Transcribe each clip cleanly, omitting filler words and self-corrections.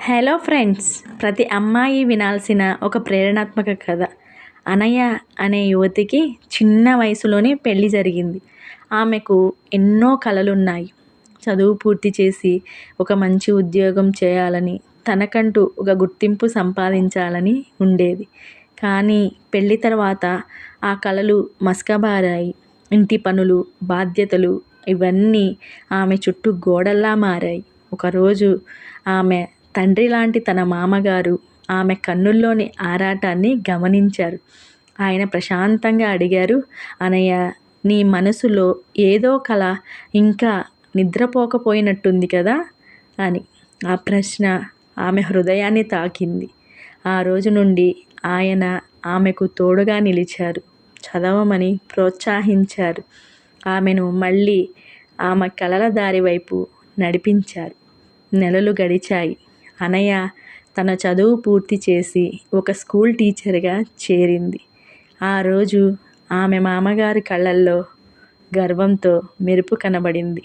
Hello friends, ప్రతి అమ్మాయి వినాల్సిన ఒక ప్రేరణాత్మక కథ. అనయ అనే యువతికి చిన్న వయసులోనే పెళ్లి జరిగింది. ఆమెకు ఎన్నో కలలున్నాయి. చదువు పూర్తి చేసి ఒక మంచి ఉద్యోగం చేయాలని, తనకంటూ ఒక గుర్తింపు సంపాదించాలని ఉండేది. కానీ పెళ్లి తర్వాత ఆ కలలు మసకబారాయి. ఇంటి పనులు, బాధ్యతలు ఇవన్నీ ఆమె చుట్టూ గోడల్లా మారాయి. ఒకరోజు ఆమె తండ్రి లాంటి తన మామగారు ఆమె కన్నుల్లోని ఆరాటాన్ని గమనించారు. ఆయన ప్రశాంతంగా అడిగారు, అనయ్య, నీ మనసులో ఏదో కల ఇంకా నిద్రపోకపోయినట్టుంది కదా అని. ఆ ప్రశ్న ఆమె హృదయాన్ని తాకింది. ఆ రోజు నుండి ఆయన ఆమెకు తోడుగా నిలిచారు. చదవమని ప్రోత్సహించారు. ఆమెను మళ్ళీ ఆమె కలల దారి వైపు నడిపించారు. నెలలు గడిచాయి. అనయ తన చదువు పూర్తి చేసి ఒక స్కూల్ టీచర్గా చేరింది. ఆ రోజు ఆమె మామగారి కళ్ళల్లో గర్వంతో మెరుపు కనబడింది.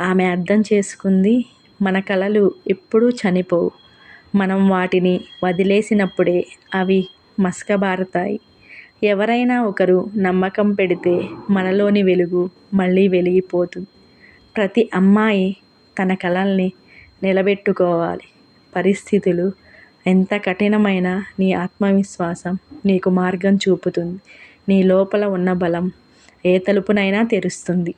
ఆమె అర్థం చేసుకుంది, మన కలలు ఎప్పుడూ చనిపోవు. మనం వాటిని వదిలేసినప్పుడే అవి మసకబారతాయి. ఎవరైనా ఒకరు నమ్మకం పెడితే మనలోని వెలుగు మళ్ళీ వెలిగిపోతుంది. ప్రతి అమ్మాయి తన కలల్ని నిలబెట్టుకోవాలి. పరిస్థితులు ఎంత కఠినమైనా నీ ఆత్మవిశ్వాసం నీకు మార్గం చూపుతుంది. నీ లోపల ఉన్న బలం ఏ తలుపునైనా తెరుస్తుంది.